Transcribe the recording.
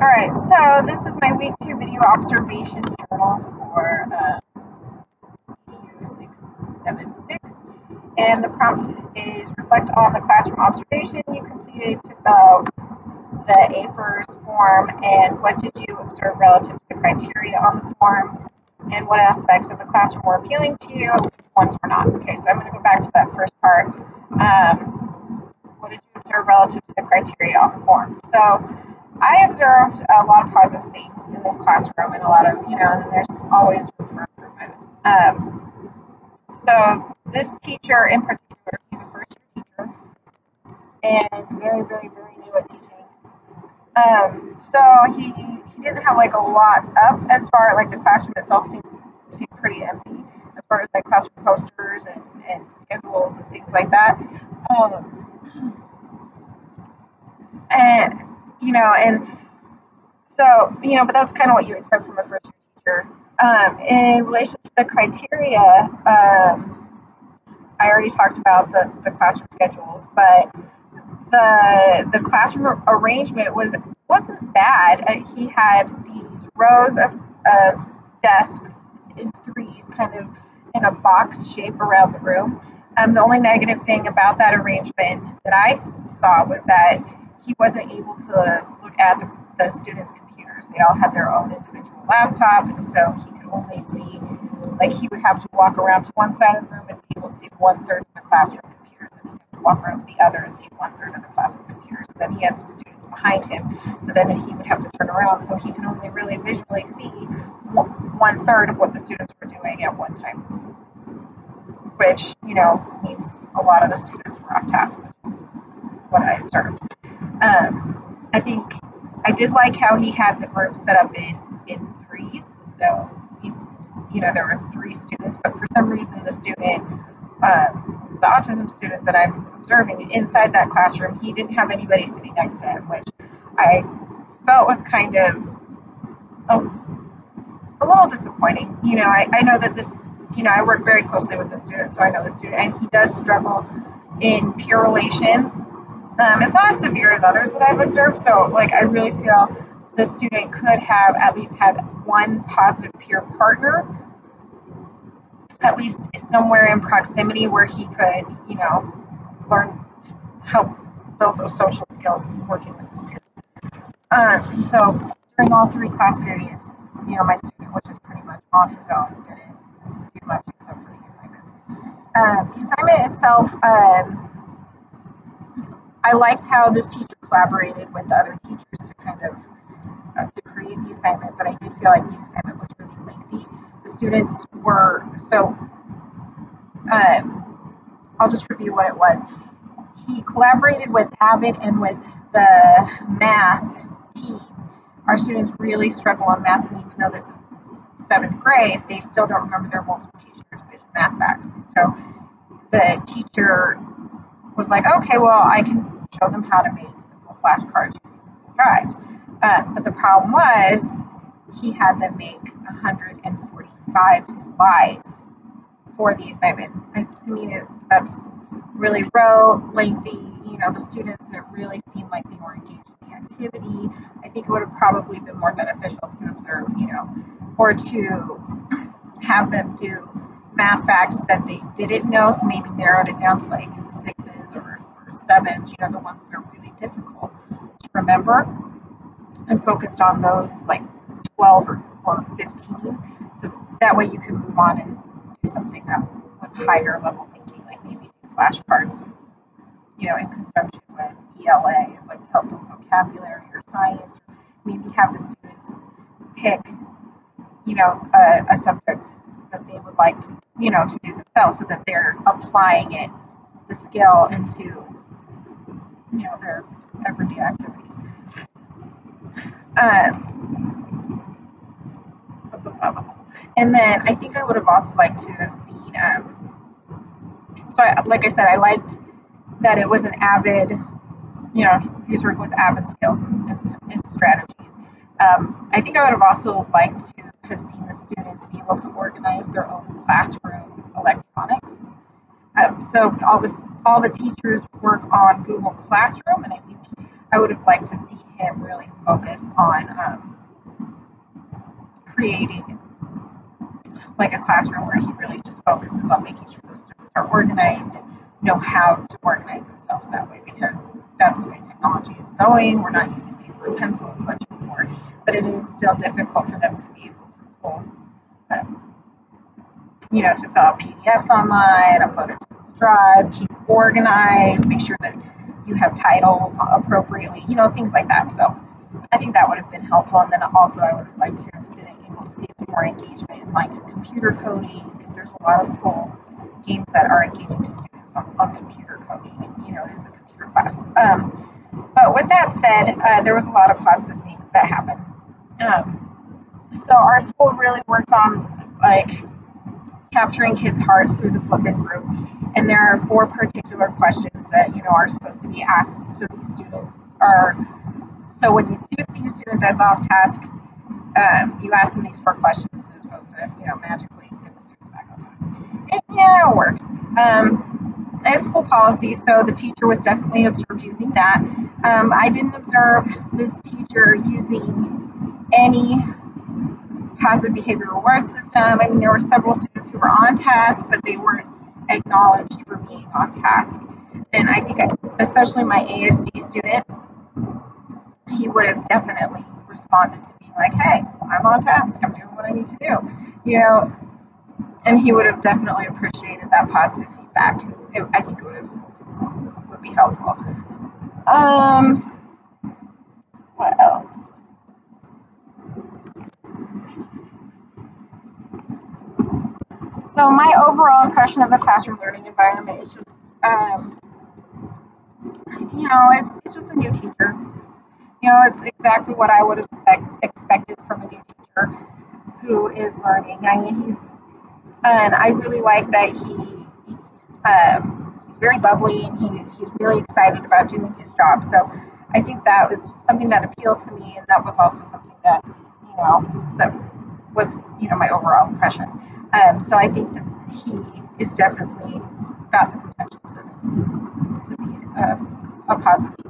Alright, so this is my week 2 video observation journal for EU676, and the prompt is reflect on the classroom observation you completed to fill out the APERS form, and what did you observe relative to the criteria on the form, and what aspects of the classroom were appealing to you, which ones were not. Okay, so I'm going to go back to that first part. What did you observe relative to the criteria on the form? So I observed a lot of positive things in this classroom, and a lot of, and there's always room for improvement. So this teacher in particular, he's a first year teacher and very, very, very new at teaching. So he didn't have like a lot up as far like the classroom itself seemed pretty empty as far as like classroom posters and schedules and things like that. And so, but that's kind of what you expect from a first year teacher. In relation to the criteria, I already talked about the classroom schedules, but the classroom arrangement wasn't bad. He had these rows of desks in threes, kind of in a box shape around the room. The only negative thing about that arrangement that I saw was that he wasn't able to look at the students' computers. They all had their own individual laptop, and so he could only see, like, he would have to walk around to one side of the room and be able to see 1/3 of the classroom computers, and he'd have to walk around to the other and see 1/3 of the classroom computers. And then he had some students behind him, so then he would have to turn around, so he could only really visually see 1/3 of what the students were doing at one time, which, means a lot of the students were off task, which is what I observed. I think I did like how he had the group set up in threes. So, there were 3 students, but for some reason the autism student that I'm observing inside that classroom, he didn't have anybody sitting next to him, which I felt was kind of a little disappointing. I know that this, I work very closely with the student, so I know the student, and he does struggle in peer relations. It's not as severe as others that I've observed, so I really feel the student could have at least had one positive peer partner, at least somewhere in proximity where he could, learn, help build those social skills working with his peers. So during all 3 class periods, my student, which is pretty much on his own, didn't do much except for the assignment. The assignment itself, I liked how this teacher collaborated with the other teachers to kind of to create the assignment, but I did feel like the assignment was really lengthy. The students were, so I'll just review what it was. He collaborated with Avid and with the math team. Our students really struggle on math, and even though this is 7th grade, they still don't remember their multiplication or division math facts. So the teacher was like, okay, well, I can show them how to make simple flashcards using Google Drive. But the problem was he had them make 145 slides for the assignment. And to me, that's really lengthy. The students, it really seemed like they were engaged in the activity. I think it would have probably been more beneficial to observe, or to have them do math facts that they didn't know, so maybe narrowed it down to like 6s or 7s, the ones that are really difficult to remember, and focused on those like 12 or 15. So that way you can move on and do something that was higher level thinking, like maybe do flashcards, in conjunction with ELA, like to help them vocabulary or science, or maybe have the students pick, a subject that they would like to, to do themselves, so that they're applying the skill into, their everyday activities. And then I think I would have also liked to have seen, like I said, I liked that it was an Avid, he was working with Avid skills and strategies. I think I would have also liked to have seen the students be able to organize their own classroom electronics. So all the teachers work on Google Classroom, and I think I would have liked to see him really focus on creating like a classroom where he really just focuses on making sure those students are organized and know how to organize themselves that way, because that's the way technology is going. We're not using paper and pencils much anymore, but it is still difficult for them to be able to pull, to fill out PDFs online, upload it to Google Drive, keep organized, make sure that you have titles appropriately, things like that. So I think that would have been helpful. And then also I would have liked to have been able to see some more engagement in like computer coding, because there's a lot of cool games that are engaging to students on computer coding. It is a computer class. But with that said, there was a lot of positive things that happened. So our school really works on like capturing kids' hearts through the Flippin group. And there are 4 particular questions that, are supposed to be asked. So these students so when you do see a student that's off task, you ask them these 4 questions, and it's supposed to, magically get the students back on task. And yeah, it works. It's school policy, so the teacher was definitely observed using that. I didn't observe this teacher using any positive behavior reward system. I mean, there were several students who were on task, but they weren't acknowledged for being on task. And I think, especially my ASD student, he would have definitely responded to being like, hey, I'm on task, I'm doing what I need to do, and he would have definitely appreciated that positive feedback. I think it would be helpful. What else? So my overall impression of the classroom learning environment is just, it's just a new teacher. It's exactly what I would have expected from a new teacher who is learning. And I really like that he's very bubbly, and he's really excited about doing his job. So I think that was something that appealed to me, and that was also something that, that was, my overall impression. So I think that he is definitely got the potential to be a positive teacher.